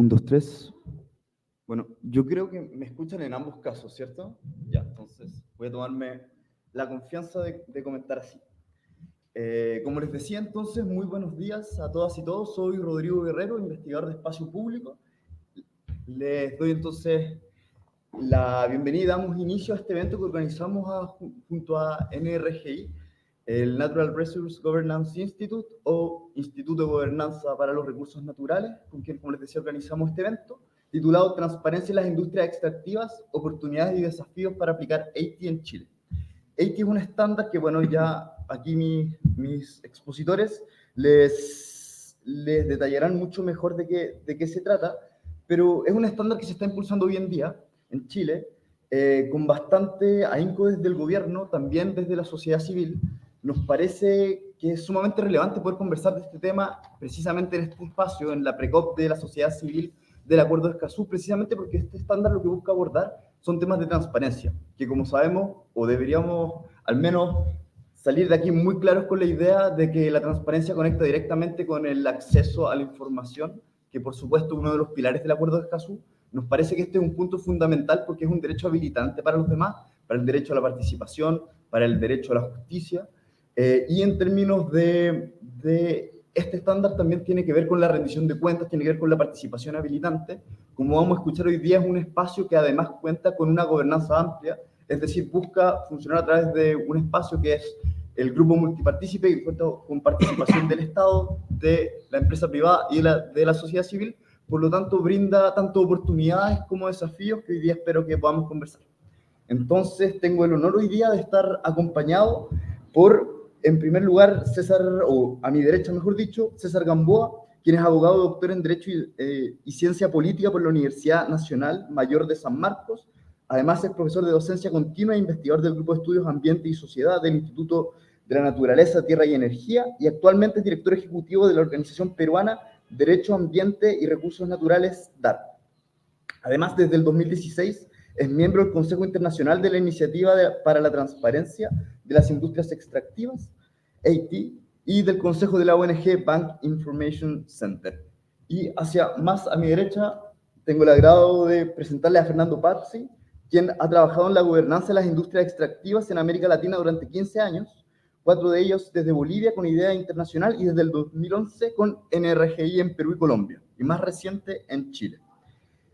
Un, dos, tres. Bueno, yo creo que me escuchan en ambos casos, ¿cierto? Ya, entonces voy a tomarme la confianza de comentar así. Como les decía entonces, muy buenos días a todas y todos. Soy Rodrigo Guerrero, investigador de espacio público. Les doy entonces la bienvenida, damos inicio a este evento que organizamos junto a NRGI, el Natural Resource Governance Institute o Instituto de Gobernanza para los Recursos Naturales, con quien, como les decía, organizamos este evento, titulado Transparencia en las Industrias Extractivas, Oportunidades y Desafíos para aplicar AITI en Chile. AITI es un estándar que, bueno, ya aquí mis expositores les detallarán mucho mejor de qué se trata, pero es un estándar que se está impulsando hoy en día en Chile, con bastante ahínco desde el gobierno, también desde la sociedad civil. Nos parece que es sumamente relevante poder conversar de este tema precisamente en este espacio, en la PRECOP de la sociedad civil del Acuerdo de Escazú, precisamente porque este estándar lo que busca abordar son temas de transparencia, que como sabemos, o deberíamos al menos salir de aquí muy claros con la idea de que la transparencia conecta directamente con el acceso a la información, que por supuesto es uno de los pilares del Acuerdo de Escazú. Nos parece que este es un punto fundamental porque es un derecho habilitante para los demás, para el derecho a la participación, para el derecho a la justicia, y en términos de este estándar también tiene que ver con la rendición de cuentas, tiene que ver con la participación habilitante. Como vamos a escuchar hoy día, es un espacio que además cuenta con una gobernanza amplia, es decir, busca funcionar a través de un espacio que es el grupo multipartícipe, que cuenta con participación del Estado, de la empresa privada y de la sociedad civil. Por lo tanto, brinda tanto oportunidades como desafíos que hoy día espero que podamos conversar. Entonces, tengo el honor hoy día de estar acompañado por, en primer lugar, César, o a mi derecha, mejor dicho, César Gamboa, quien es abogado doctor en Derecho y Ciencia Política por la Universidad Nacional Mayor de San Marcos. Además, es profesor de docencia continua e investigador del Grupo de Estudios Ambiente y Sociedad del Instituto de la Naturaleza, Tierra y Energía, y actualmente es director ejecutivo de la organización peruana Derecho, Ambiente y Recursos Naturales, DAR. Además, desde el 2016 es miembro del Consejo Internacional de la Iniciativa para la Transparencia de las Industrias Extractivas, AITI, y del Consejo de la ONG Bank Information Center. Y más a mi derecha tengo el agrado de presentarle a Fernando Pazzi, quien ha trabajado en la gobernanza de las industrias extractivas en América Latina durante 15 años, 4 de ellos desde Bolivia con Idea Internacional y desde el 2011 con NRGI en Perú y Colombia, y más reciente en Chile.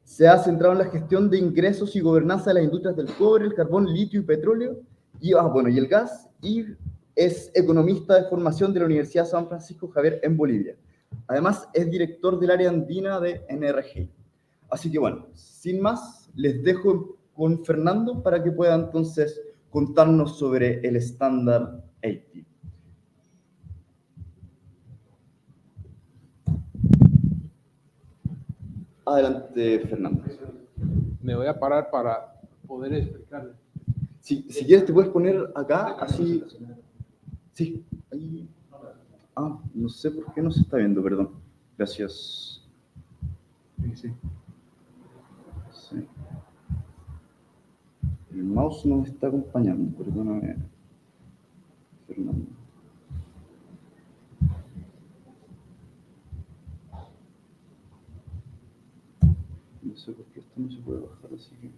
Se ha centrado en la gestión de ingresos y gobernanza de las industrias del cobre, el carbón, litio y petróleo, y el gas, y es economista de formación de la Universidad San Francisco Javier en Bolivia. Además, es director del área andina de NRG. Así que bueno, sin más, les dejo con Fernando para que pueda entonces contarnos sobre el estándar AITI. Adelante, Fernando. Me voy a parar para poder explicarle. Si quieres te puedes poner acá, así. Sí, ahí. Ah, no sé por qué no se está viendo, perdón. Gracias. Sí. El mouse no me está acompañando, perdóname, Fernando. No sé por qué esto no se puede bajar, así que...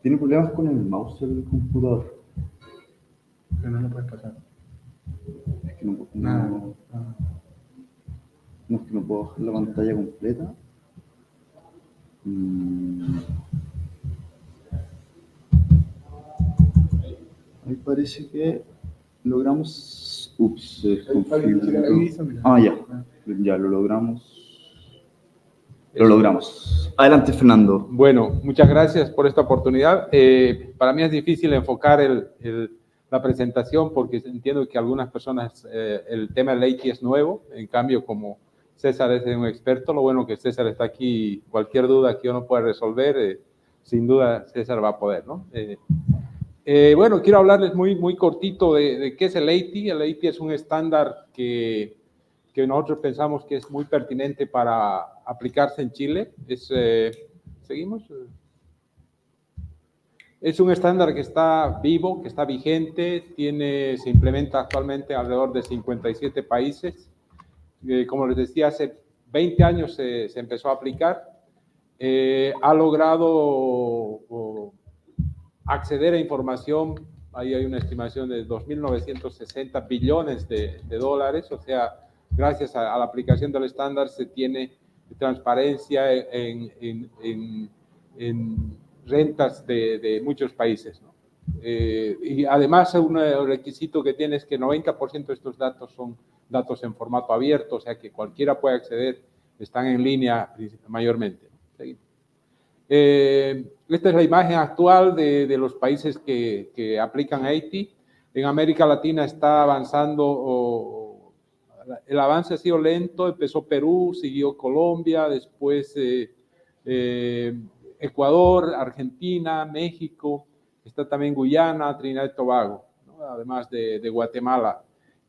¿Tiene problemas con el mouse del computador? Pero no lo puedes pasar. Es que no es que no puedo bajar la pantalla completa. Ahí parece que logramos... Ups, se desconfiguró. Ya lo logramos. Lo logramos. Adelante, Fernando. Bueno, muchas gracias por esta oportunidad. Para mí es difícil enfocar la presentación porque entiendo que algunas personas el tema del AITI es nuevo. En cambio, como César es un experto, lo bueno que César está aquí, cualquier duda que uno pueda resolver, sin duda César va a poder, ¿no? Bueno, quiero hablarles muy cortito de qué es el AITI. El AITI es un estándar que nosotros pensamos que es muy pertinente para aplicarse en Chile. ¿Seguimos? Es un estándar que está vivo, que está vigente, se implementa actualmente alrededor de 57 países. como les decía, hace 20 años se empezó a aplicar. Ha logrado acceder a información, ahí hay una estimación de 2.960 billones de dólares, o sea, gracias a la aplicación del estándar se tiene transparencia en rentas de muchos países, ¿no? Y además un requisito que tiene es que 90% de estos datos son datos en formato abierto, o sea que cualquiera puede acceder, están en línea mayormente. Seguimos. Esta es la imagen actual de los países que aplican AITI. En América Latina está avanzando, el avance ha sido lento, empezó Perú, siguió Colombia, después Ecuador, Argentina, México, está también Guyana, Trinidad y Tobago, ¿no? Además de Guatemala.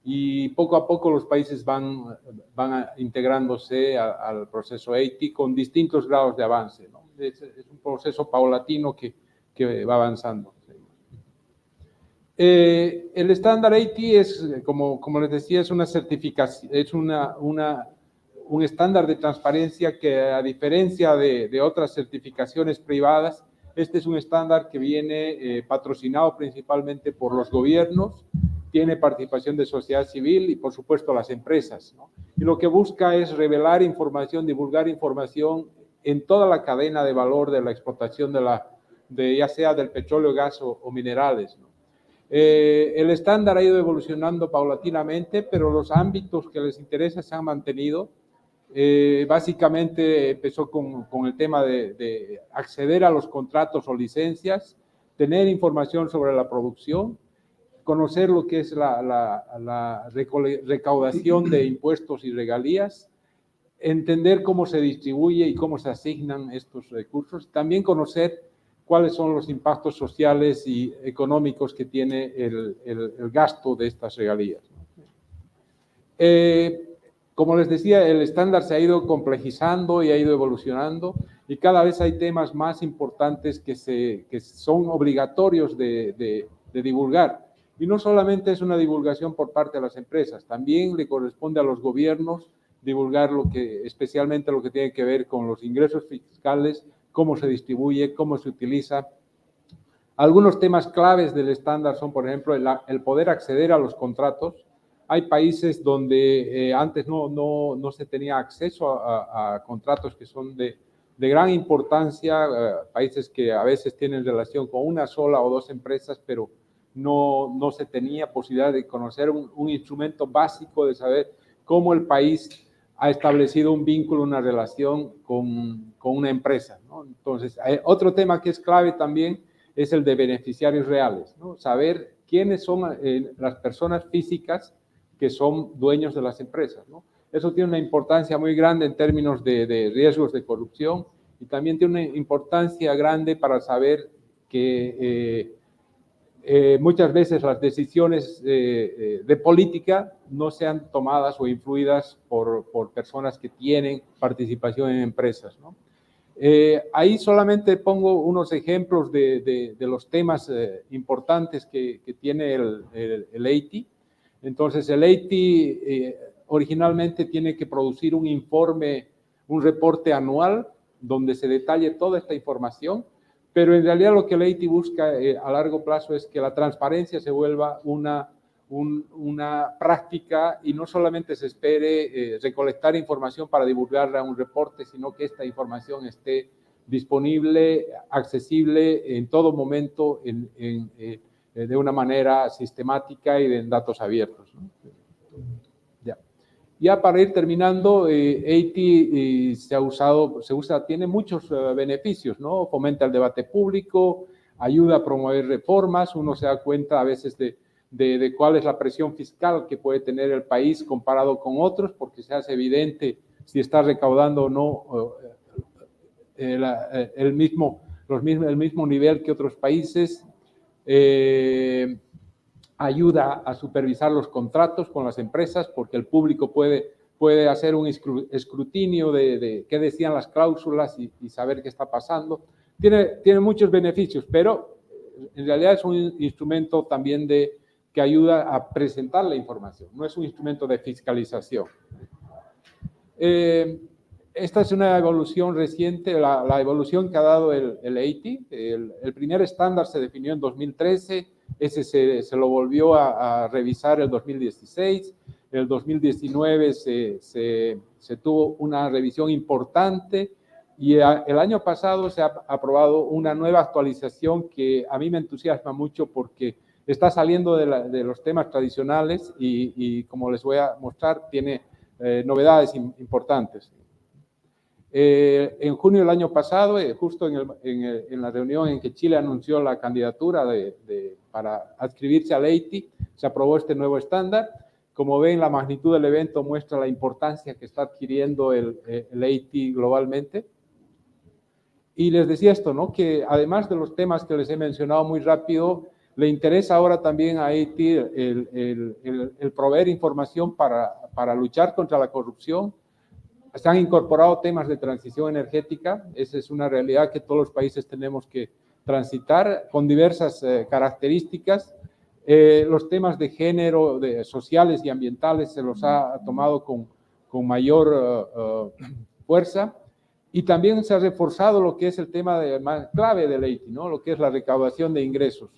Y poco a poco los países van integrándose al proceso AITI con distintos grados de avance, ¿no? Es un proceso paulatino que va avanzando. El estándar AITI es, como les decía, es una certificación, es un estándar de transparencia que, a diferencia de otras certificaciones privadas, este es un estándar que viene patrocinado principalmente por los gobiernos, tiene participación de sociedad civil y, por supuesto, las empresas, ¿no? Y lo que busca es revelar información, divulgar información en toda la cadena de valor de la explotación ya sea del petróleo, gas o minerales, ¿no? El estándar ha ido evolucionando paulatinamente, pero los ámbitos que les interesa se han mantenido. Básicamente empezó con el tema de acceder a los contratos o licencias, tener información sobre la producción, conocer lo que es la recaudación de impuestos y regalías, entender cómo se distribuye y cómo se asignan estos recursos, también conocer cuáles son los impactos sociales y económicos que tiene el gasto de estas regalías. Como les decía, el estándar se ha ido complejizando y ha ido evolucionando y cada vez hay temas más importantes que son obligatorios de divulgar. Y no solamente es una divulgación por parte de las empresas, también le corresponde a los gobiernos divulgar especialmente lo que tiene que ver con los ingresos fiscales, cómo se distribuye, cómo se utiliza. Algunos temas claves del estándar son, por ejemplo, el poder acceder a los contratos. Hay países donde antes no se tenía acceso a contratos que son de gran importancia, países que a veces tienen relación con una sola o dos empresas, pero no se tenía posibilidad de conocer un instrumento básico de saber cómo el país ha establecido un vínculo, una relación con una empresa, ¿no? Entonces, otro tema que es clave también es el de beneficiarios reales, ¿no? Saber quiénes son las personas físicas que son dueños de las empresas, ¿no? Eso tiene una importancia muy grande en términos de riesgos de corrupción y también tiene una importancia grande para saber que muchas veces las decisiones de política no sean tomadas o influidas por personas que tienen participación en empresas, ¿no? Ahí solamente pongo unos ejemplos de los temas importantes que tiene el AITI. Entonces, el AITI originalmente tiene que producir un informe, un reporte anual donde se detalle toda esta información, pero en realidad lo que el AITI busca a largo plazo es que la transparencia se vuelva una práctica y no solamente se espere recolectar información para divulgarla en un reporte, sino que esta información esté disponible, accesible en todo momento de una manera sistemática y en datos abiertos, ¿no? Ya para ir terminando, AITI tiene muchos beneficios, ¿no? Fomenta el debate público, ayuda a promover reformas, uno se da cuenta a veces de cuál es la presión fiscal que puede tener el país comparado con otros, porque se hace evidente si está recaudando o no el mismo nivel que otros países. Ayuda a supervisar los contratos con las empresas porque el público puede hacer un escrutinio de qué decían las cláusulas y saber qué está pasando. Tiene muchos beneficios, pero en realidad es un instrumento también que ayuda a presentar la información, no es un instrumento de fiscalización. Esta es una evolución reciente, la evolución que ha dado el AITI. El primer estándar se definió en 2013, ese se lo volvió a revisar el 2016, el 2019 se tuvo una revisión importante y el año pasado se ha aprobado una nueva actualización que a mí me entusiasma mucho porque está saliendo de los temas tradicionales y como les voy a mostrar, tiene novedades importantes. En junio del año pasado, justo en la reunión en que Chile anunció la candidatura para adscribirse al AITI, se aprobó este nuevo estándar. Como ven, la magnitud del evento muestra la importancia que está adquiriendo el AITI globalmente. Y les decía esto, ¿no? Que además de los temas que les he mencionado muy rápido, le interesa ahora también a AITI el proveer información para luchar contra la corrupción. Se han incorporado temas de transición energética, esa es una realidad que todos los países tenemos que transitar con diversas características. Los temas de género, sociales y ambientales se los ha tomado con mayor fuerza y también se ha reforzado lo que es el tema más clave del AITI, ¿no? Lo que es la recaudación de ingresos.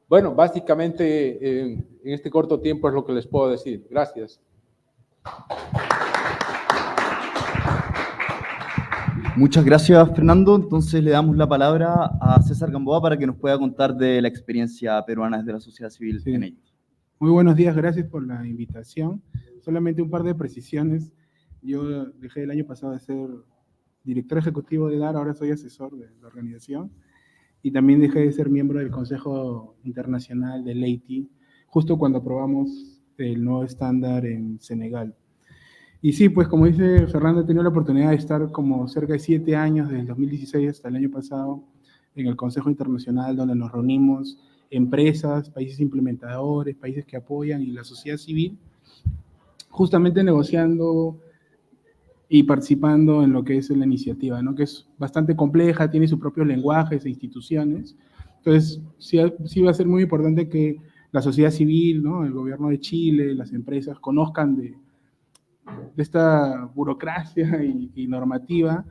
Bueno, básicamente en este corto tiempo es lo que les puedo decir. Gracias. Muchas gracias, Fernando. Entonces le damos la palabra a César Gamboa para que nos pueda contar de la experiencia peruana desde la sociedad civil en ello. Muy buenos días, gracias por la invitación. Solamente un par de precisiones. Yo dejé el año pasado de ser director ejecutivo de DAR, ahora soy asesor de la organización. Y también dejé de ser miembro del Consejo Internacional del AITI, justo cuando aprobamos el nuevo estándar en Senegal. Y sí, pues como dice Fernando, he tenido la oportunidad de estar como cerca de 7 años, desde el 2016 hasta el año pasado, en el Consejo Internacional, donde nos reunimos empresas, países implementadores, países que apoyan y la sociedad civil, justamente negociando y participando en lo que es la iniciativa, ¿no? Que es bastante compleja, tiene sus propios lenguajes e instituciones. Entonces, sí va a ser muy importante que la sociedad civil, ¿no? El gobierno de Chile, las empresas, conozcan de esta burocracia y normativa,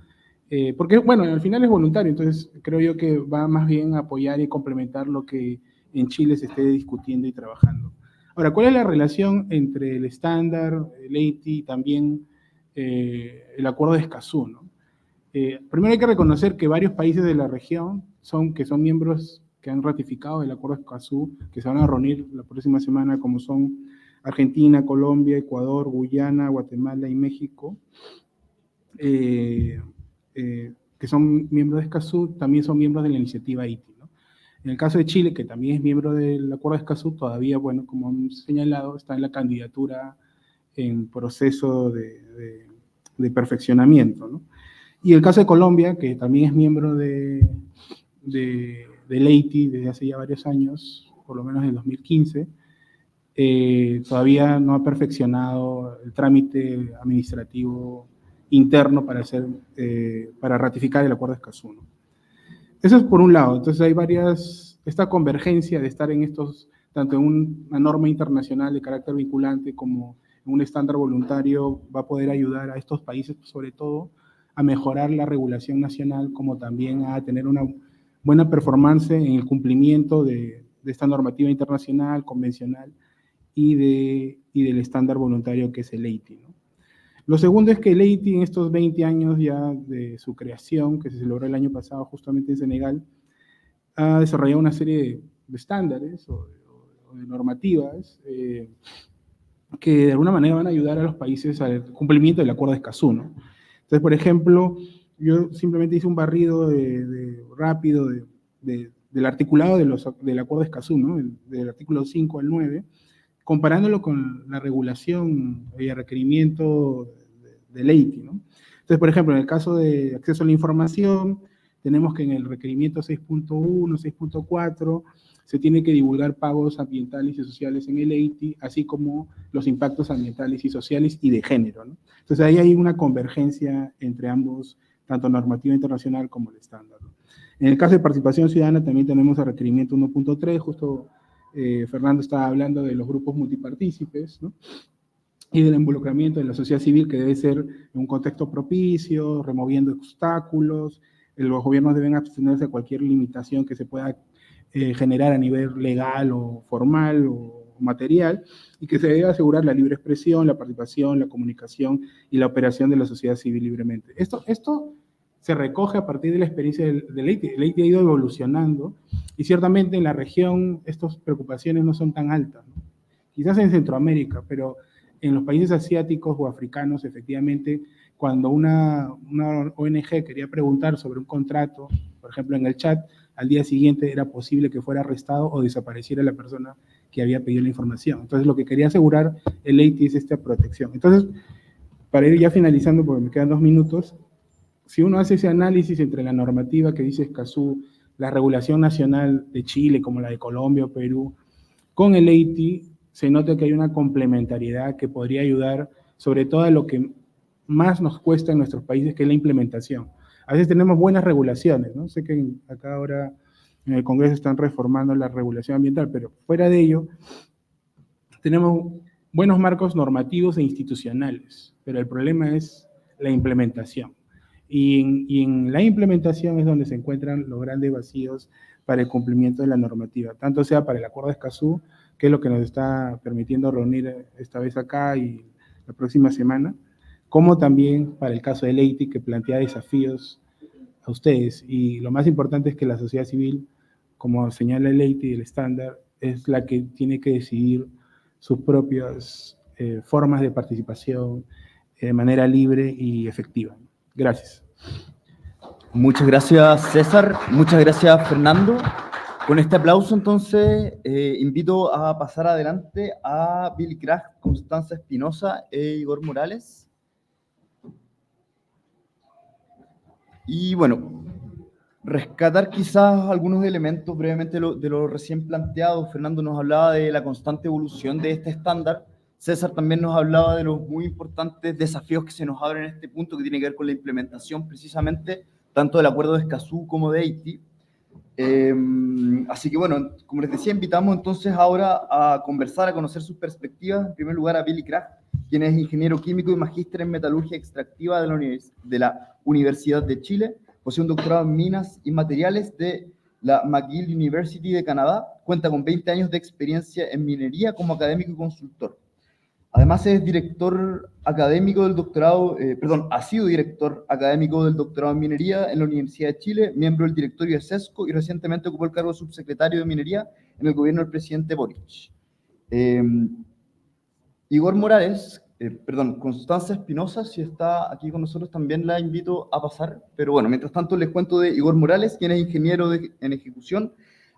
porque, bueno, al final es voluntario, entonces creo yo que va más bien a apoyar y complementar lo que en Chile se esté discutiendo y trabajando. Ahora, ¿cuál es la relación entre el estándar, el AITI y también el acuerdo de Escazú, ¿no? Primero hay que reconocer que varios países de la región que son miembros que han ratificado el acuerdo de Escazú, que se van a reunir la próxima semana, como son Argentina, Colombia, Ecuador, Guyana, Guatemala y México, que son miembros de Escazú, también son miembros de la iniciativa AITI, ¿no? En el caso de Chile, que también es miembro del acuerdo de Escazú, todavía, bueno, como han señalado, está en la candidatura en proceso de perfeccionamiento, ¿no? Y el caso de Colombia, que también es miembro del AITI desde hace ya varios años, por lo menos en 2015, todavía no ha perfeccionado el trámite administrativo interno para ratificar el acuerdo de Escazú, ¿no? Eso es por un lado. Entonces hay esta convergencia de estar en estos, tanto en una norma internacional de carácter vinculante como en un estándar voluntario, va a poder ayudar a estos países, sobre todo, a mejorar la regulación nacional, como también a tener una buena performance en el cumplimiento de esta normativa internacional, convencional, y del estándar voluntario que es el AITI, ¿no? Lo segundo es que el AITI en estos 20 años ya de su creación, que se celebró el año pasado justamente en Senegal, ha desarrollado una serie de estándares o de normativas que de alguna manera van a ayudar a los países al cumplimiento del acuerdo de Escazú, ¿no? Entonces, por ejemplo, yo simplemente hice un barrido rápido del articulado del acuerdo de Escazú, ¿no? Del artículo 5 al 9, comparándolo con la regulación y el requerimiento del AITI, ¿no? Entonces, por ejemplo, en el caso de acceso a la información, tenemos que en el requerimiento 6.1, 6.4, se tiene que divulgar pagos ambientales y sociales en el AITI, así como los impactos ambientales y sociales y de género, ¿no? Entonces, ahí hay una convergencia entre ambos, tanto normativa internacional como el estándar, ¿no? En el caso de participación ciudadana también tenemos el requerimiento 1.3, justo Fernando estaba hablando de los grupos multipartícipes, ¿no? y del involucramiento de la sociedad civil, que debe ser en un contexto propicio, removiendo obstáculos. Los gobiernos deben abstenerse de cualquier limitación que se pueda generar a nivel legal o formal o material, y que se debe asegurar la libre expresión, la participación, la comunicación y la operación de la sociedad civil libremente. Esto se recoge a partir de la experiencia del Haití. El Haití ha ido evolucionando y ciertamente en la región estas preocupaciones no son tan altas, ¿no? Quizás en Centroamérica, pero en los países asiáticos o africanos, efectivamente, cuando una ONG quería preguntar sobre un contrato, por ejemplo, en el chat, al día siguiente era posible que fuera arrestado o desapareciera la persona que había pedido la información. Entonces, lo que quería asegurar el Haití es esta protección. Entonces, para ir ya finalizando, porque me quedan 2 minutos, si uno hace ese análisis entre la normativa que dice Escazú, la regulación nacional de Chile, como la de Colombia o Perú, con el Haití, se nota que hay una complementariedad que podría ayudar, sobre todo a lo que más nos cuesta en nuestros países, que es la implementación. A veces tenemos buenas regulaciones, ¿no? Sé que acá ahora en el Congreso están reformando la regulación ambiental, pero fuera de ello, tenemos buenos marcos normativos e institucionales, pero el problema es la implementación. Y en la implementación es donde se encuentran los grandes vacíos para el cumplimiento de la normativa, tanto sea para el Acuerdo de Escazú, que es lo que nos está permitiendo reunir esta vez acá y la próxima semana, como también para el caso del Haití, que plantea desafíos a ustedes. Y lo más importante es que la sociedad civil, como señala el Haití y el estándar, es la que tiene que decidir sus propias formas de participación de manera libre y efectiva. Gracias. Muchas gracias, César. Muchas gracias, Fernando. Con este aplauso, entonces, invito a pasar adelante a Billy Craft, Constanza Espinosa e Igor Morales. Y bueno, rescatar quizás algunos elementos brevemente de lo recién planteado. Fernando nos hablaba de la constante evolución de este estándar. César también nos hablaba de los muy importantes desafíos que se nos abren en este punto, que tiene que ver con la implementación precisamente tanto del Acuerdo de Escazú como de Haití. Así que bueno, como les decía, invitamos entonces ahora a conversar, a conocer sus perspectivas. En primer lugar a Billy Craft, quien es ingeniero químico y magíster en metalurgia extractiva de la Universidad de Chile. Posee un doctorado en minas y materiales de la McGill University de Canadá. Cuenta con 20 años de experiencia en minería como académico y consultor. Además es director académico del doctorado, ha sido director académico del doctorado en minería en la Universidad de Chile, miembro del directorio de SESCO y recientemente ocupó el cargo de subsecretario de minería en el gobierno del presidente Boric. Igor Morales, Constanza Espinosa, si está aquí con nosotros también la invito a pasar, pero bueno, mientras tanto les cuento de Igor Morales, quien es ingeniero en ejecución.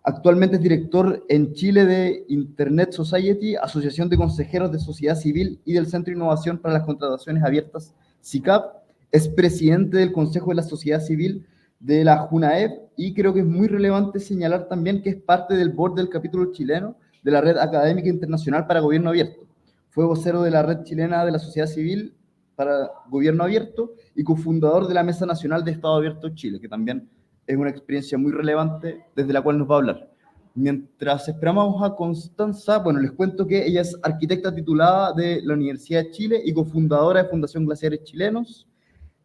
Actualmente es director en Chile de Internet Society, Asociación de Consejeros de Sociedad Civil y del Centro de Innovación para las Contrataciones Abiertas, CICAP. Es presidente del Consejo de la Sociedad Civil de la JUNAEP y creo que es muy relevante señalar también que es parte del board del capítulo chileno de la Red Académica Internacional para Gobierno Abierto. Fue vocero de la Red Chilena de la Sociedad Civil para Gobierno Abierto y cofundador de la Mesa Nacional de Estado Abierto Chile, que también es una experiencia muy relevante desde la cual nos va a hablar. Mientras esperamos a Constanza, bueno, les cuento que ella es arquitecta titulada de la Universidad de Chile y cofundadora de Fundación Glaciares Chilenos.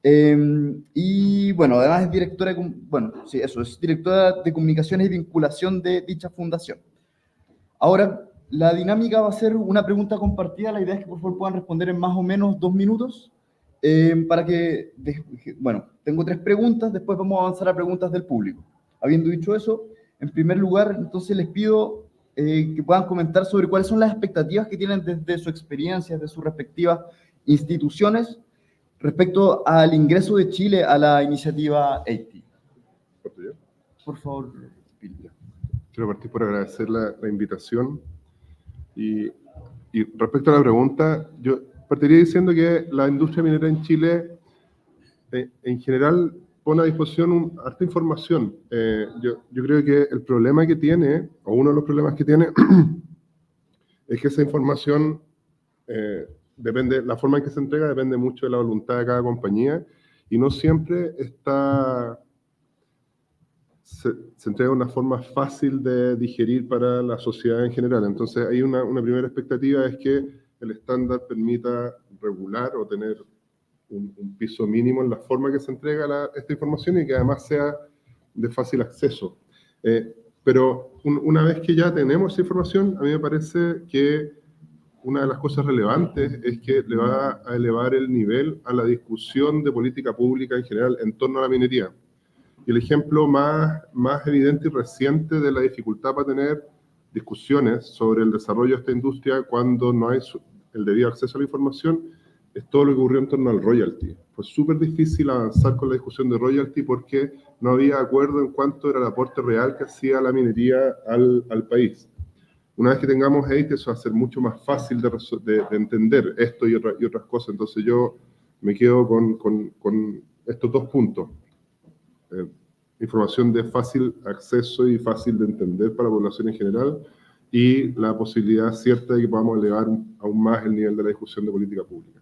Y bueno, además es directora es directora de comunicaciones y vinculación de dicha fundación. Ahora, la dinámica va a ser una pregunta compartida. La idea es que por favor puedan responder en más o menos 2 minutos. Tengo 3 preguntas, después vamos a avanzar a preguntas del público. Habiendo dicho eso, en primer lugar, entonces les pido que puedan comentar sobre cuáles son las expectativas que tienen desde su experiencia, de sus respectivas instituciones, respecto al ingreso de Chile a la iniciativa Haití. Por favor, Pilja. Quiero partir por agradecer la invitación. Y respecto a la pregunta, yo partiría diciendo que la industria minera en Chile, en general, pone a disposición harta información. Yo creo que el problema que tiene, o uno de los problemas que tiene, es que esa información la forma en que se entrega depende mucho de la voluntad de cada compañía y no siempre se entrega de una forma fácil de digerir para la sociedad en general. Entonces, hay una primera expectativa es que el estándar permita regular o tener un piso mínimo en la forma que se entrega esta información y que además sea de fácil acceso. Pero una vez que ya tenemos esa información, a mí me parece que una de las cosas relevantes es que le va a elevar el nivel a la discusión de política pública en general en torno a la minería. Y el ejemplo más evidente y reciente de la dificultad para tener discusiones sobre el desarrollo de esta industria cuando no hay el debido acceso a la información es todo lo que ocurrió en torno al royalty. Fue súper difícil avanzar con la discusión de royalty porque no había acuerdo en cuánto era el aporte real que hacía la minería al país. Una vez que tengamos EIT, eso va a ser mucho más fácil de entender esto y otras cosas. Entonces yo me quedo con estos dos puntos. Información de fácil acceso y fácil de entender para la población en general y la posibilidad cierta de que podamos elevar aún más el nivel de la discusión de política pública.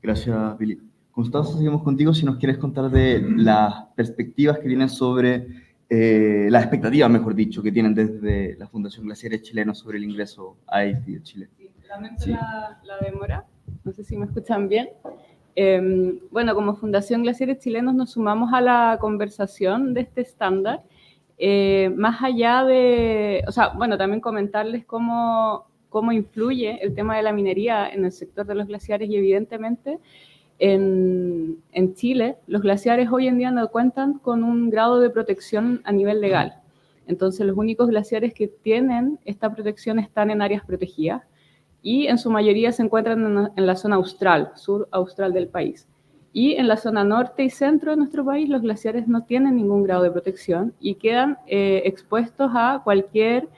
Gracias, Billy. Constanza, seguimos contigo si nos quieres contar de las perspectivas que tienen sobre, las expectativas, mejor dicho, que tienen desde la Fundación Glaciares Chilenos sobre el ingreso a EIT de Chile. Sí, lamento Sí. la demora, no sé si me escuchan bien. Bueno, como Fundación Glaciares Chilenos nos sumamos a la conversación de este estándar, más allá de, o sea, bueno, también comentarles cómo influye el tema de la minería en el sector de los glaciares y evidentemente en Chile los glaciares hoy en día no cuentan con un grado de protección a nivel legal. Entonces los únicos glaciares que tienen esta protección están en áreas protegidas y en su mayoría se encuentran en la zona austral, sur austral del país. Y en la zona norte y centro de nuestro país los glaciares no tienen ningún grado de protección y quedan expuestos a cualquier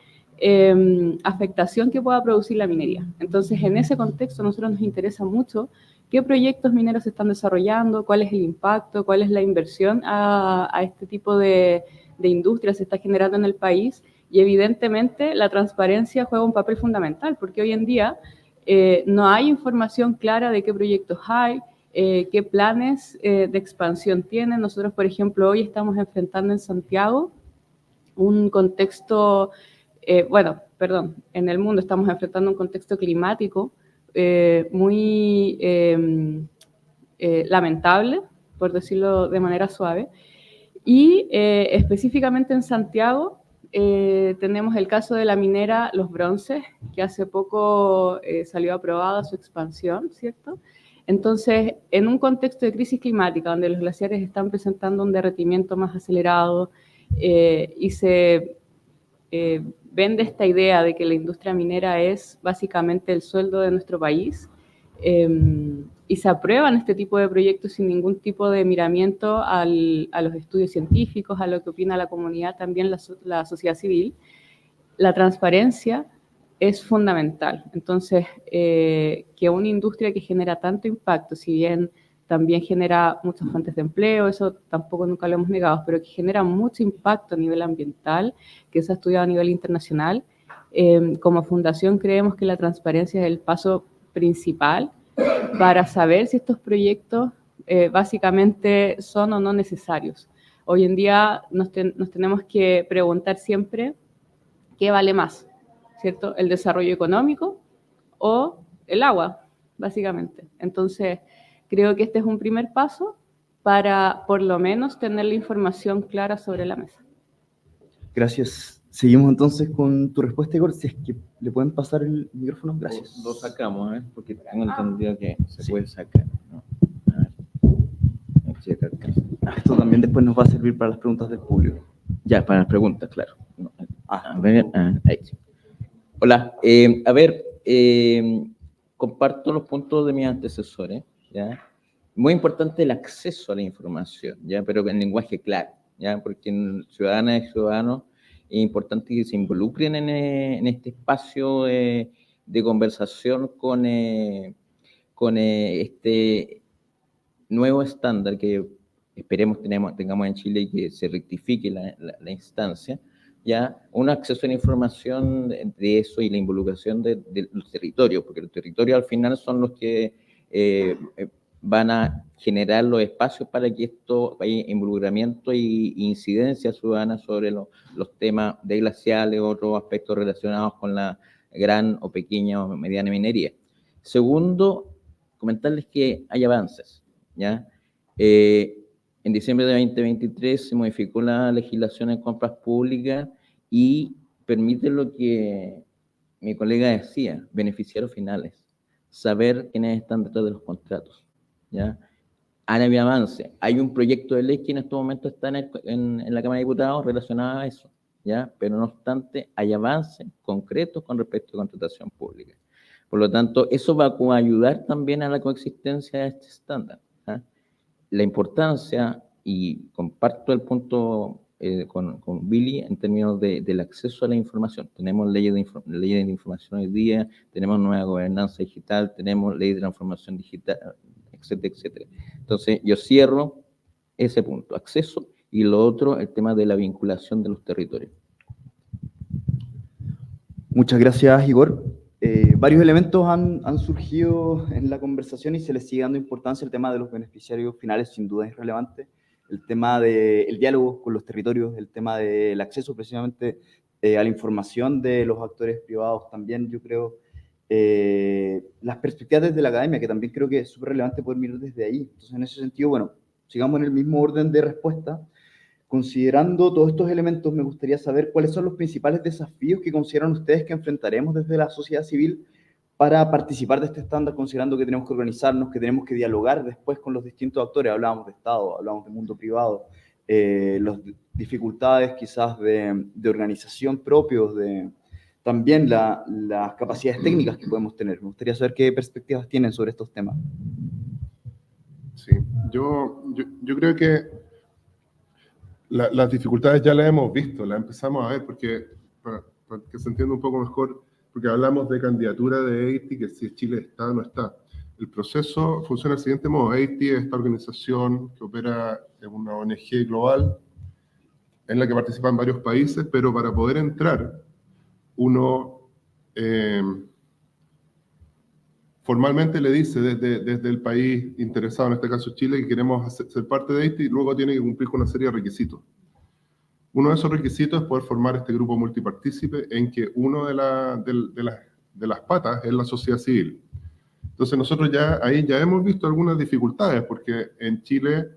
afectación que pueda producir la minería. Entonces, en ese contexto, a nosotros nos interesa mucho qué proyectos mineros se están desarrollando, cuál es el impacto, cuál es la inversión a este tipo de industria se está generando en el país. Y evidentemente la transparencia juega un papel fundamental, porque hoy en día no hay información clara de qué proyectos hay, qué planes de expansión tienen. Nosotros, por ejemplo, hoy estamos enfrentando en Santiago un contexto, en el mundo estamos enfrentando un contexto climático muy lamentable, por decirlo de manera suave, y específicamente en Santiago tenemos el caso de la minera Los Bronces, que hace poco salió aprobada su expansión, ¿cierto? Entonces, en un contexto de crisis climática, donde los glaciares están presentando un derretimiento más acelerado y se vende esta idea de que la industria minera es básicamente el sueldo de nuestro país, y se aprueban este tipo de proyectos sin ningún tipo de miramiento a los estudios científicos, a lo que opina la comunidad, también la sociedad civil. La transparencia es fundamental. Entonces, que una industria que genera tanto impacto, si bien también genera muchas fuentes de empleo, eso tampoco nunca lo hemos negado, pero que genera mucho impacto a nivel ambiental, que se ha estudiado a nivel internacional, como fundación creemos que la transparencia es el paso principal para saber si estos proyectos básicamente son o no necesarios. Hoy en día nos tenemos que preguntar siempre qué vale más, ¿cierto? ¿El desarrollo económico o el agua, básicamente? Entonces, creo que este es un primer paso para, por lo menos, tener la información clara sobre la mesa. Gracias. Seguimos entonces con tu respuesta, Igor. Si es que le pueden pasar el micrófono. Gracias. Lo sacamos, porque tengo entendido que se Sí. puede sacar, ¿no? A ver. Checa acá. Esto también después nos va a servir para las preguntas del público. Ya, para las preguntas, claro. No, a ver, ahí sí. Hola, a ver, comparto los puntos de mis antecesores, ¿ya? Muy importante el acceso a la información, ¿ya? Pero en lenguaje claro, ¿ya? Porque en ciudadanas y ciudadanos es importante que se involucren en este espacio de conversación con este nuevo estándar que esperemos tengamos en Chile y que se rectifique la instancia, ya un acceso a la información de eso y la involucración de los territorios, porque los territorios al final son los que van a generar los espacios para que esto haya involucramiento e incidencia ciudadana sobre los temas de glaciales, otros aspectos relacionados con la gran o pequeña o mediana minería. Segundo, comentarles que hay avances, ¿ya? En diciembre de 2023 se modificó la legislación en compras públicas y permite lo que mi colega decía, beneficiarios finales, saber quiénes están detrás de los contratos, ¿ya? Han habido avance. Hay un proyecto de ley que en estos momentos está en la Cámara de Diputados relacionado a eso, ¿ya? Pero no obstante, hay avances concretos con respecto a contratación pública. Por lo tanto, eso va a ayudar también a la coexistencia de este estándar, ¿ya? La importancia, y comparto el punto con Billy en términos del acceso a la información. Tenemos leyes de información hoy día, tenemos nueva gobernanza digital, tenemos ley de transformación digital, etcétera, etcétera. Entonces, yo cierro ese punto, acceso, y lo otro, el tema de la vinculación de los territorios. Muchas gracias, Igor. Varios elementos han surgido en la conversación y se les sigue dando importancia. El tema de los beneficiarios finales sin duda es relevante. El tema del diálogo con los territorios, el tema del acceso precisamente a la información de los actores privados también, yo creo. Las perspectivas desde la academia, que también creo que es súper relevante poder mirar desde ahí. Entonces, en ese sentido, bueno, sigamos en el mismo orden de respuesta. Considerando todos estos elementos, me gustaría saber cuáles son los principales desafíos que consideran ustedes que enfrentaremos desde la sociedad civil para participar de este estándar, considerando que tenemos que organizarnos, que tenemos que dialogar después con los distintos actores. Hablábamos de Estado, hablábamos de mundo privado, las dificultades quizás de organización propios, también las capacidades técnicas que podemos tener. Me gustaría saber qué perspectivas tienen sobre estos temas. Sí, yo creo que las dificultades ya las hemos visto, las empezamos a ver, porque para que se entienda un poco mejor, porque hablamos de candidatura de EITI, que si Chile está o no está. El proceso funciona del siguiente modo. EITI es esta organización que opera en una ONG global, en la que participan varios países, pero para poder entrar, uno formalmente le dice desde el país interesado, en este caso Chile, que queremos ser parte de EITI, y luego tiene que cumplir con una serie de requisitos. Uno de esos requisitos es poder formar este grupo multipartícipe en que uno de las patas es la sociedad civil. Entonces nosotros ahí ya hemos visto algunas dificultades, porque en Chile,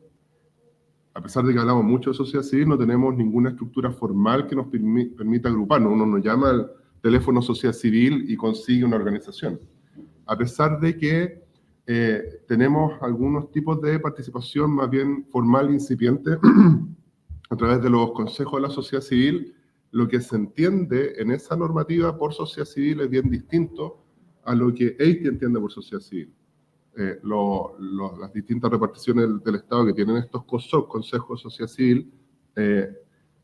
a pesar de que hablamos mucho de sociedad civil, no tenemos ninguna estructura formal que nos permita agruparnos. Uno nos llama al teléfono sociedad civil y consigue una organización. A pesar de que tenemos algunos tipos de participación más bien formal e incipiente a través de los consejos de la sociedad civil, lo que se entiende en esa normativa por sociedad civil es bien distinto a lo que EITI entiende por sociedad civil. Las distintas reparticiones del Estado que tienen estos consejos de sociedad civil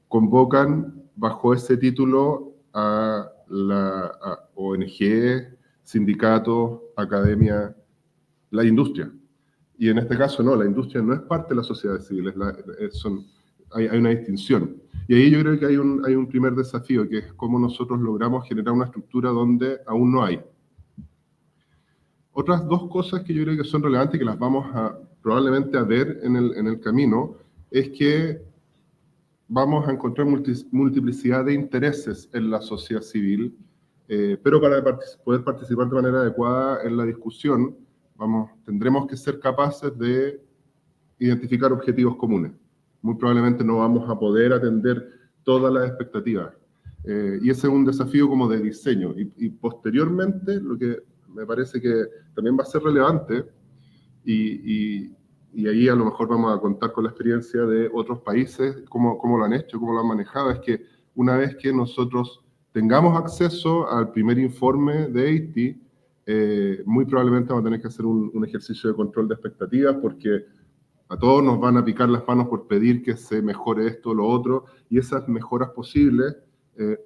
convocan bajo ese título a ONG, sindicatos, academia, la industria. Y en este caso no, la industria no es parte de la sociedad civil, hay una distinción. Y ahí yo creo que hay un primer desafío, que es cómo nosotros logramos generar una estructura donde aún no hay. Otras dos cosas que yo creo que son relevantes y que las vamos probablemente a ver en el camino, es que vamos a encontrar multiplicidad de intereses en la sociedad civil, pero para poder participar de manera adecuada en la discusión, tendremos que ser capaces de identificar objetivos comunes. Muy probablemente no vamos a poder atender todas las expectativas. Y ese es un desafío como de diseño. Y posteriormente, lo que me parece que también va a ser relevante, y ahí a lo mejor vamos a contar con la experiencia de otros países, cómo lo han hecho, cómo lo han manejado, es que una vez que nosotros tengamos acceso al primer informe de EITI, muy probablemente vamos a tener que hacer un ejercicio de control de expectativas, porque a todos nos van a picar las manos por pedir que se mejore esto o lo otro, y esas mejoras posibles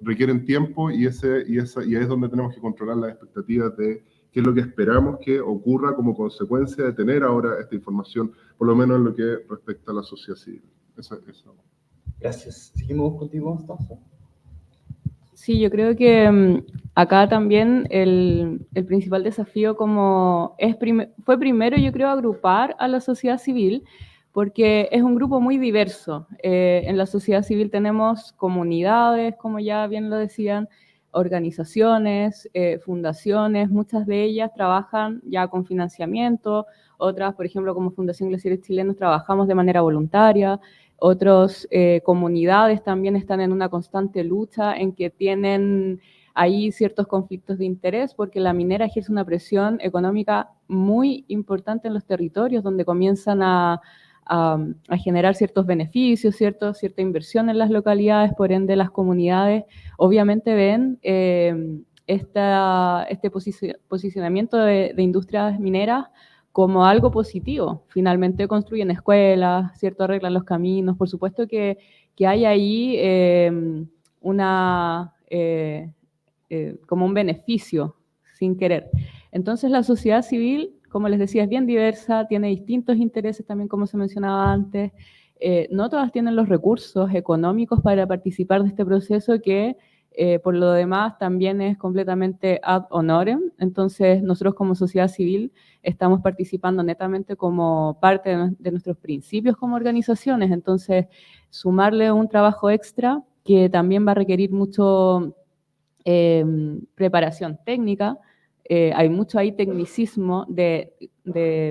requieren tiempo, y ahí es donde tenemos que controlar las expectativas de qué es lo que esperamos que ocurra como consecuencia de tener ahora esta información, por lo menos en lo que respecta a la sociedad civil. Eso. Gracias. ¿Seguimos contigo, Constanza? Sí, yo creo que acá también el principal desafío fue primero, yo creo, agrupar a la sociedad civil, porque es un grupo muy diverso. En la sociedad civil tenemos comunidades, como ya bien lo decían, organizaciones, fundaciones, muchas de ellas trabajan ya con financiamiento, otras, por ejemplo, como Fundación Glaciares Chilenos, trabajamos de manera voluntaria, otras comunidades también están en una constante lucha en que tienen ahí ciertos conflictos de interés, porque la minera ejerce una presión económica muy importante en los territorios, donde comienzan a generar ciertos beneficios, cierta inversión en las localidades, por ende las comunidades obviamente ven este posicionamiento de industrias mineras como algo positivo. Finalmente construyen escuelas, ¿cierto? Arreglan los caminos. Por supuesto que hay ahí como un beneficio sin querer. Entonces la sociedad civil, como les decía, es bien diversa, tiene distintos intereses también, como se mencionaba antes. No todas tienen los recursos económicos para participar de este proceso que por lo demás también es completamente ad honorem. Entonces nosotros como sociedad civil estamos participando netamente como parte de nuestros principios como organizaciones. Entonces sumarle un trabajo extra que también va a requerir mucho preparación técnica. Hay mucho ahí tecnicismo de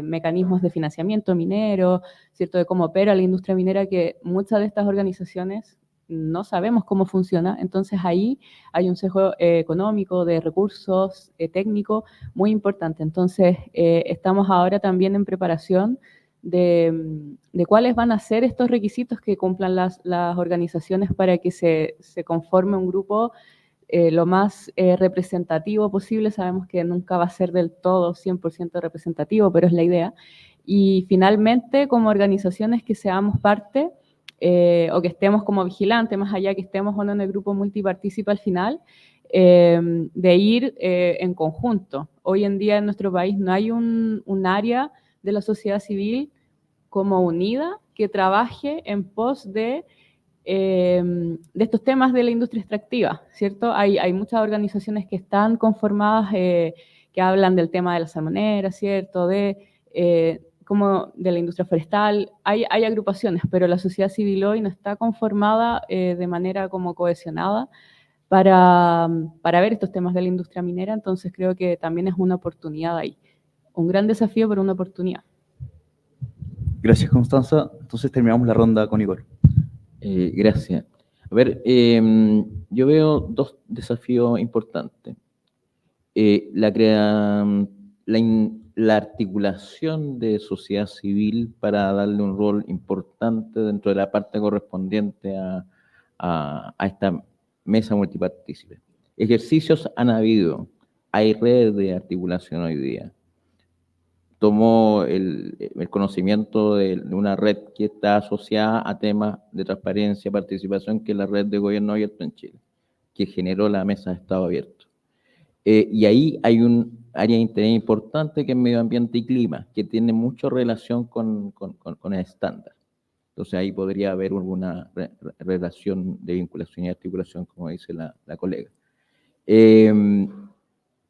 mecanismos de financiamiento minero, ¿cierto? De cómo opera la industria minera, que muchas de estas organizaciones no sabemos cómo funciona. Entonces ahí hay un sesgo económico, de recursos técnicos muy importante. Entonces estamos ahora también en preparación de cuáles van a ser estos requisitos que cumplan las organizaciones para que se conforme un grupo lo más representativo posible. Sabemos que nunca va a ser del todo 100% representativo, pero es la idea. Y finalmente, como organizaciones que seamos parte o que estemos como vigilantes, más allá que estemos o no en el grupo multipartícipe al final, de ir en conjunto. Hoy en día en nuestro país no hay un área de la sociedad civil como unida que trabaje en pos de estos temas de la industria extractiva, ¿cierto? Hay muchas organizaciones que están conformadas, que hablan del tema de la salmonera, ¿cierto? Como de la industria forestal. Hay agrupaciones, pero la sociedad civil hoy no está conformada de manera como cohesionada para ver estos temas de la industria minera. Entonces creo que también es una oportunidad ahí. Un gran desafío, pero una oportunidad. Gracias, Constanza. Entonces terminamos la ronda con Igor. Gracias. A ver, yo veo dos desafíos importantes. La articulación de sociedad civil para darle un rol importante dentro de la parte correspondiente a esta mesa multipartícipe. Ejercicios han habido, hay redes de articulación hoy día. Tomó el conocimiento de una red que está asociada a temas de transparencia y participación, que es la red de gobierno abierto en Chile, que generó la mesa de Estado abierto. Y ahí hay un área de interés importante que es medio ambiente y clima, que tiene mucha relación con el estándar. Entonces ahí podría haber alguna relación de vinculación y articulación, como dice la colega.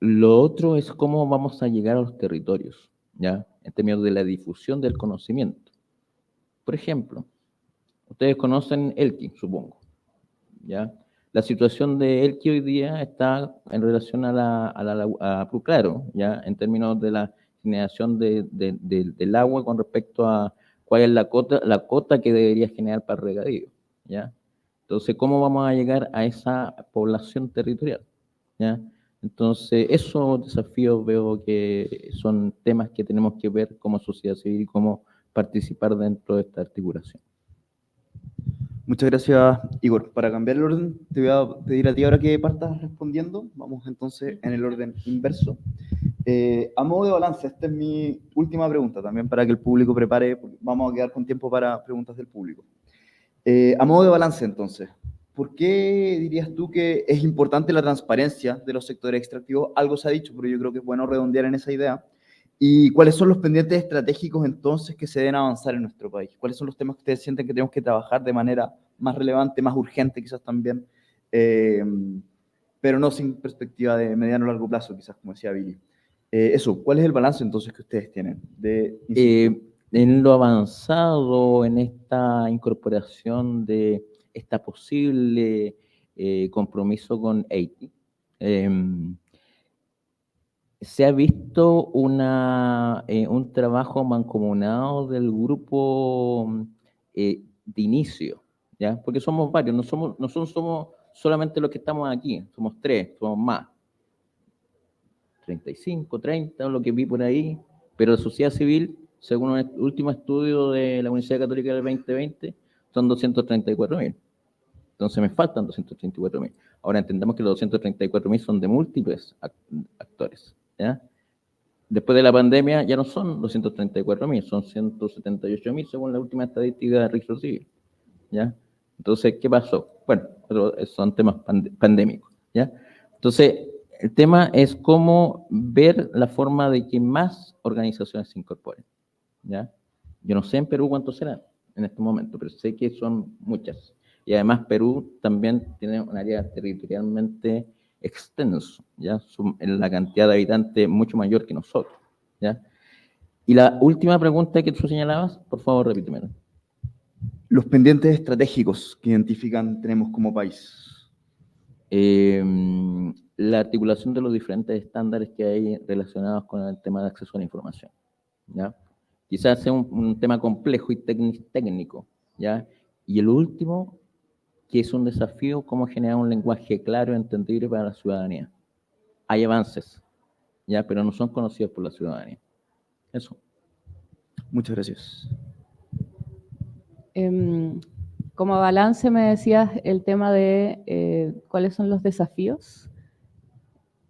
Lo otro es cómo vamos a llegar a los territorios, ¿ya? En términos de la difusión del conocimiento. Por ejemplo, ustedes conocen Elqui, supongo, ¿ya? La situación de Elqui hoy día está en relación a Puclaro, ¿ya? En términos de la generación del agua con respecto a cuál es la cota que debería generar para regadío, ¿ya? Entonces, ¿cómo vamos a llegar a esa población territorial, ¿ya? Entonces, esos desafíos veo que son temas que tenemos que ver como sociedad civil y cómo participar dentro de esta articulación. Muchas gracias, Igor. Para cambiar el orden, te voy a pedir a ti ahora que partas respondiendo. Vamos entonces en el orden inverso. A modo de balance, esta es mi última pregunta, también para que el público prepare, porque vamos a quedar con tiempo para preguntas del público. A modo de balance, entonces, ¿por qué dirías tú que es importante la transparencia de los sectores extractivos? Algo se ha dicho, pero yo creo que es bueno redondear en esa idea. ¿Y cuáles son los pendientes estratégicos entonces que se deben avanzar en nuestro país? ¿Cuáles son los temas que ustedes sienten que tenemos que trabajar de manera más relevante, más urgente quizás también, pero no sin perspectiva de mediano o largo plazo, quizás, como decía Billy? Eso, ¿cuál es el balance entonces que ustedes tienen? En lo avanzado, en esta incorporación de esta posible compromiso con Haití, Se ha visto un trabajo mancomunado del grupo de inicio, ¿ya? Porque somos varios, no somos solamente los que estamos aquí, somos 3, somos más. 35, 30, lo que vi por ahí, pero la sociedad civil, según un último estudio de la Universidad Católica del 2020, son 234.000. Entonces me faltan 234.000. Ahora entendamos que los 234.000 son de múltiples actores, ¿ya? Después de la pandemia ya no son 234.000, son 178.000 según la última estadística de Registro Civil, ¿ya? Entonces, ¿qué pasó? Bueno, son temas pandémicos, ¿ya? Entonces, el tema es cómo ver la forma de que más organizaciones se incorporen, ¿ya? Yo no sé en Perú cuántos serán en este momento, pero sé que son muchas. Y además Perú también tiene un área territorialmente extenso, ¿ya? En la cantidad de habitantes mucho mayor que nosotros, ¿ya? Y la última pregunta que tú señalabas, por favor, repítemela. Los pendientes estratégicos que tenemos como país. La articulación de los diferentes estándares que hay relacionados con el tema de acceso a la información, ¿ya? Quizás sea un tema complejo y técnico, ¿ya? Y el último, que es un desafío, cómo generar un lenguaje claro y entendible para la ciudadanía. Hay avances, ¿ya? Pero no son conocidos por la ciudadanía. Eso. Muchas gracias. Como balance me decías el tema de cuáles son los desafíos.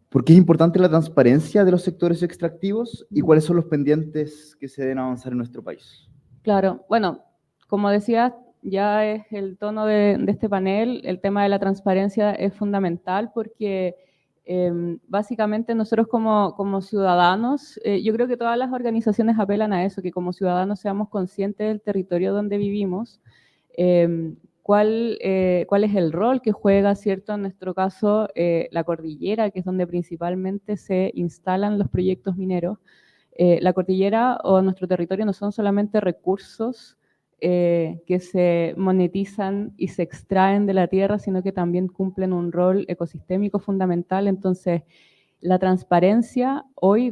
¿Por qué es importante la transparencia de los sectores extractivos y cuáles son los pendientes que se deben avanzar en nuestro país? Claro, bueno, como decías, ya es el tono de este panel, el tema de la transparencia es fundamental porque básicamente nosotros como ciudadanos, yo creo que todas las organizaciones apelan a eso, que como ciudadanos seamos conscientes del territorio donde vivimos, cuál es el rol que juega, ¿cierto? En nuestro caso, la cordillera, que es donde principalmente se instalan los proyectos mineros. La cordillera o nuestro territorio no son solamente recursos que se monetizan y se extraen de la tierra, sino que también cumplen un rol ecosistémico fundamental. Entonces, la transparencia hoy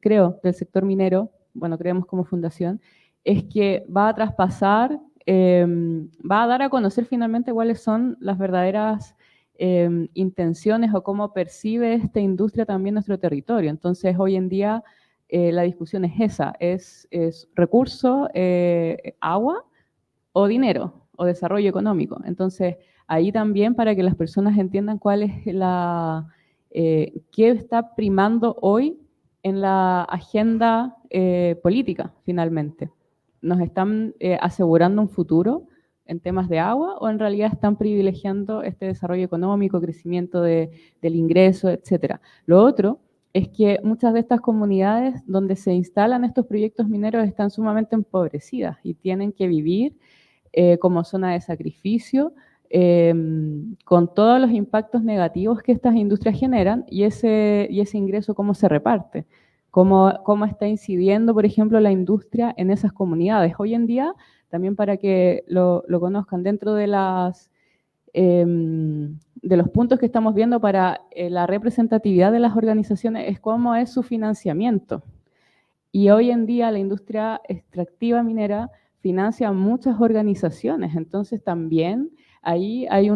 creo, del sector minero, bueno, creemos como fundación, es que va a traspasar, va a dar a conocer finalmente cuáles son las verdaderas intenciones o cómo percibe esta industria también nuestro territorio. Entonces, hoy en día la discusión es esa, es recurso, agua o dinero o desarrollo económico. Entonces, ahí también para que las personas entiendan cuál es qué está primando hoy en la agenda política, finalmente. ¿Nos están asegurando un futuro en temas de agua o en realidad están privilegiando este desarrollo económico, crecimiento del ingreso, etcétera? Lo otro es que muchas de estas comunidades donde se instalan estos proyectos mineros están sumamente empobrecidas y tienen que vivir como zona de sacrificio, con todos los impactos negativos que estas industrias generan y ese ingreso cómo se reparte, cómo está incidiendo, por ejemplo, la industria en esas comunidades. Hoy en día, también para que lo conozcan, dentro de los puntos que estamos viendo para la representatividad de las organizaciones es cómo es su financiamiento. Y hoy en día la industria extractiva minera financia muchas organizaciones, entonces también ahí hay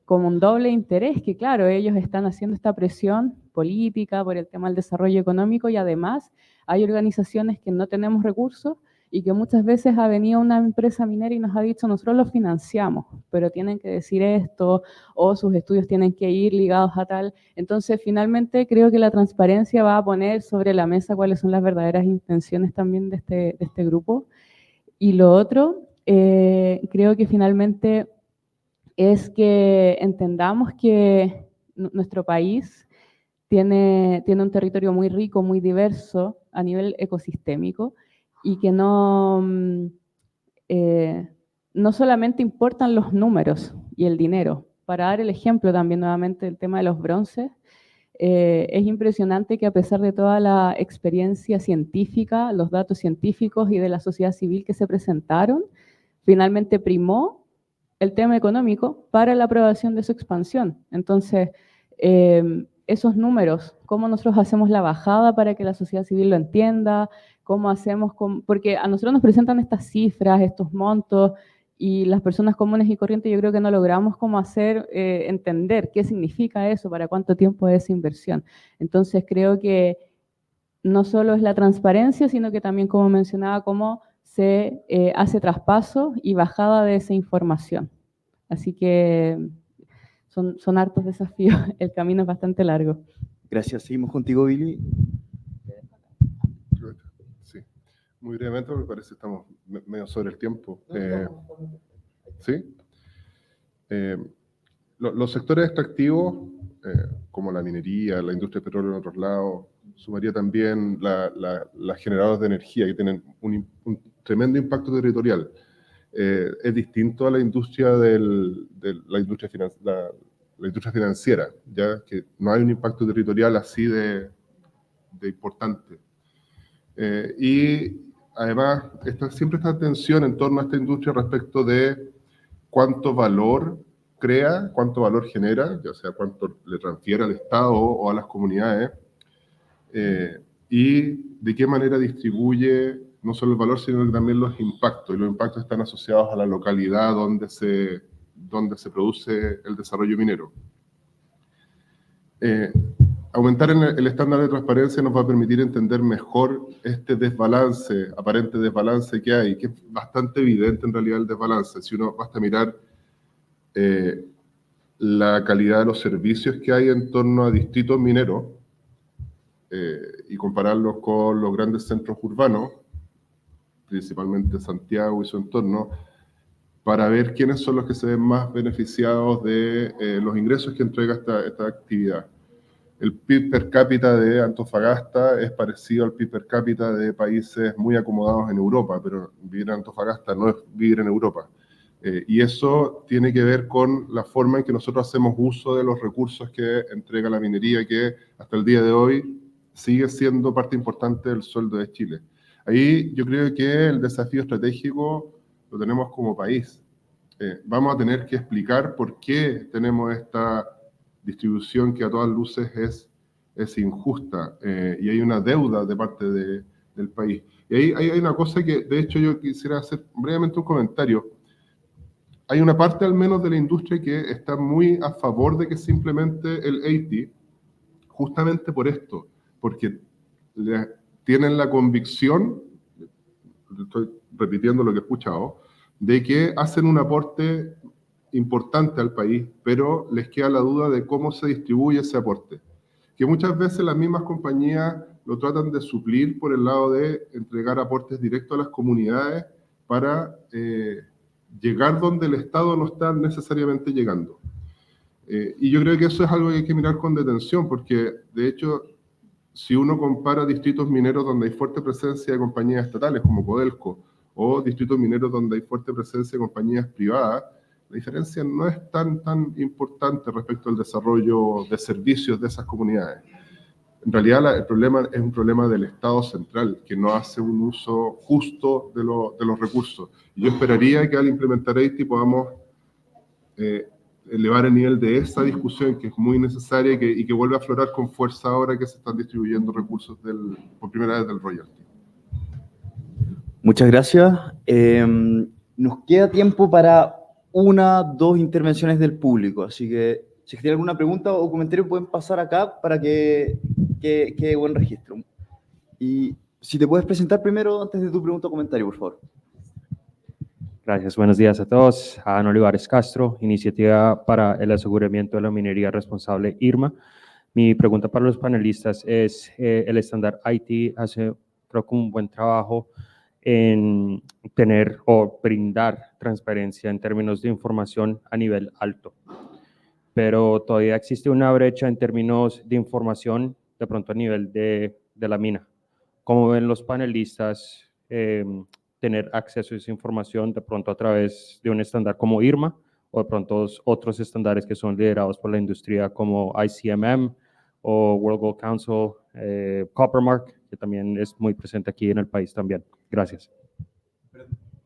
como un doble interés, que claro, ellos están haciendo esta presión política por el tema del desarrollo económico y además hay organizaciones que no tenemos recursos y que muchas veces ha venido una empresa minera y nos ha dicho, nosotros lo financiamos, pero tienen que decir esto, o sus estudios tienen que ir ligados a tal. Entonces, finalmente, creo que la transparencia va a poner sobre la mesa cuáles son las verdaderas intenciones también de este grupo. Y lo otro, creo que finalmente es que entendamos que nuestro país tiene un territorio muy rico, muy diverso a nivel ecosistémico, y que no solamente importan los números y el dinero. Para dar el ejemplo también nuevamente del tema de los bronces, es impresionante que a pesar de toda la experiencia científica, los datos científicos y de la sociedad civil que se presentaron, finalmente primó el tema económico para la aprobación de su expansión. Entonces, esos números, cómo nosotros hacemos la bajada para que la sociedad civil lo entienda, cómo hacemos, porque a nosotros nos presentan estas cifras, estos montos, y las personas comunes y corrientes yo creo que no logramos cómo hacer entender qué significa eso, para cuánto tiempo es esa inversión. Entonces creo que no solo es la transparencia, sino que también, como mencionaba, cómo se hace traspaso y bajada de esa información. Así que son hartos desafíos, el camino es bastante largo. Gracias. Seguimos contigo, Billy. Sí, muy brevemente, porque parece que estamos medio sobre el tiempo. ¿Sí? Los sectores extractivos, como la minería, la industria de petróleo en otros lados, sumaría también las generadoras de energía, que tienen un tremendo impacto territorial. Es distinto a la industria la industria financiera, ya que no hay un impacto territorial así de importante. Y además, siempre esta tensión en torno a esta industria respecto de cuánto valor crea, cuánto valor genera, ya sea cuánto le transfiere al Estado o a las comunidades, y de qué manera distribuye no solo el valor, sino también los impactos. Y los impactos están asociados a la localidad donde se produce el desarrollo minero. Aumentar el estándar de transparencia nos va a permitir entender mejor este aparente desbalance que hay, que es bastante evidente en realidad el desbalance. Si uno basta mirar la calidad de los servicios que hay en torno a distritos mineros y compararlos con los grandes centros urbanos, principalmente Santiago y su entorno, para ver quiénes son los que se ven más beneficiados de los ingresos que entrega esta actividad. El PIB per cápita de Antofagasta es parecido al PIB per cápita de países muy acomodados en Europa, pero vivir en Antofagasta no es vivir en Europa. Y eso tiene que ver con la forma en que nosotros hacemos uso de los recursos que entrega la minería, que hasta el día de hoy sigue siendo parte importante del sueldo de Chile. Ahí yo creo que el desafío estratégico lo tenemos como país. Vamos a tener que explicar por qué tenemos esta distribución que a todas luces es injusta, y hay una deuda de parte del país. Y ahí hay una cosa que, de hecho, yo quisiera hacer brevemente un comentario. Hay una parte al menos de la industria que está muy a favor de que simplemente el 80, justamente por esto, porque tienen la convicción, estoy repitiendo lo que he escuchado, de que hacen un aporte importante al país, pero les queda la duda de cómo se distribuye ese aporte. Que muchas veces las mismas compañías lo tratan de suplir por el lado de entregar aportes directos a las comunidades para llegar donde el Estado no está necesariamente llegando. Y yo creo que eso es algo que hay que mirar con detención, porque de hecho, si uno compara distritos mineros donde hay fuerte presencia de compañías estatales como Codelco, o distritos mineros donde hay fuerte presencia de compañías privadas, la diferencia no es tan importante respecto al desarrollo de servicios de esas comunidades. En realidad el problema es un problema del Estado central, que no hace un uso justo de los recursos. Y yo esperaría que al implementar EITI podamos elevar el nivel de esa discusión, que es muy necesaria y que vuelve a aflorar con fuerza ahora que se están distribuyendo recursos por primera vez del royalty. Muchas gracias. Nos queda tiempo para 2 intervenciones del público, así que si tienen alguna pregunta o comentario pueden pasar acá para que quede buen registro. Y si te puedes presentar primero antes de tu pregunta o comentario, por favor. Gracias, buenos días a todos. Ana Olivares Castro, Iniciativa para el Aseguramiento de la Minería Responsable, IRMA. Mi pregunta para los panelistas es, el estándar IT hace, creo que un buen trabajo en tener o brindar transparencia en términos de información a nivel alto, pero todavía existe una brecha en términos de información de pronto a nivel de la mina. ¿Cómo ven los panelistas tener acceso a esa información de pronto a través de un estándar como IRMA o de pronto otros estándares que son liderados por la industria como ICMM o World Gold Council, Coppermark, que también es muy presente aquí en el país también? Gracias.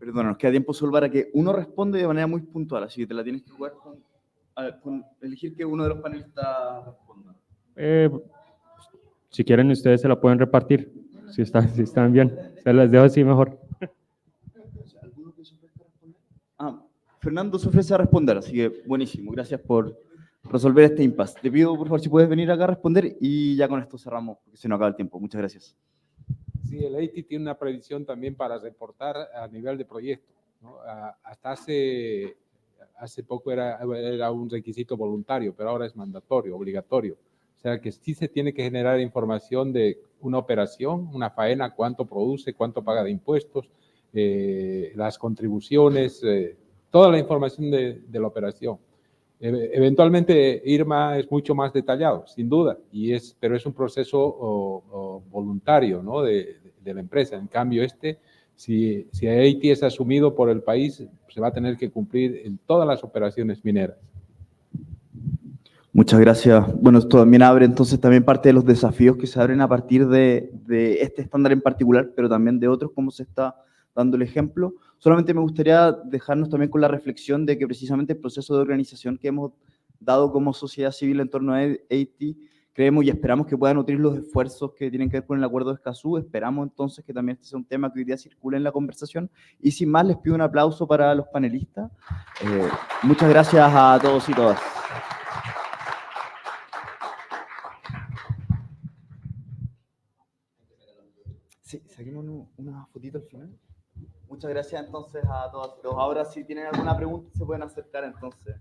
Perdona, nos queda tiempo solo para que uno responda de manera muy puntual, así que te la tienes que jugar con elegir que uno de los panelistas responda. Si quieren, ustedes se la pueden repartir, si están bien. Se las dejo así mejor. ¿Alguno que se ofrezca a responder? Fernando se ofrece a responder, así que buenísimo. Gracias por resolver este impasse. Te pido, por favor, si puedes venir acá a responder y ya con esto cerramos, porque se nos acaba el tiempo. Muchas gracias. Sí, el AITI tiene una previsión también para reportar a nivel de proyecto, ¿no? Hasta hace poco era un requisito voluntario, pero ahora es mandatorio, obligatorio. O sea que sí se tiene que generar información de una operación, una faena, cuánto produce, cuánto paga de impuestos, las contribuciones, toda la información de la operación. Eventualmente IRMA es mucho más detallado, sin duda, pero es un proceso voluntario, ¿no? de la empresa. En cambio, si AITI es asumido por el país, se va a tener que cumplir en todas las operaciones mineras. Muchas gracias. Bueno, esto también abre entonces también parte de los desafíos que se abren a partir de este estándar en particular, pero también de otros, como se está dando el ejemplo. Solamente me gustaría dejarnos también con la reflexión de que precisamente el proceso de organización que hemos dado como sociedad civil en torno a AITI, creemos y esperamos que pueda nutrir los esfuerzos que tienen que ver con el acuerdo de Escazú. Esperamos entonces que también este sea un tema que hoy día circule en la conversación. Y sin más, les pido un aplauso para los panelistas. Muchas gracias a todos y todas. Sí, saquemos una fotito al final. Muchas gracias entonces a todos. Ahora si tienen alguna pregunta se pueden acercar entonces.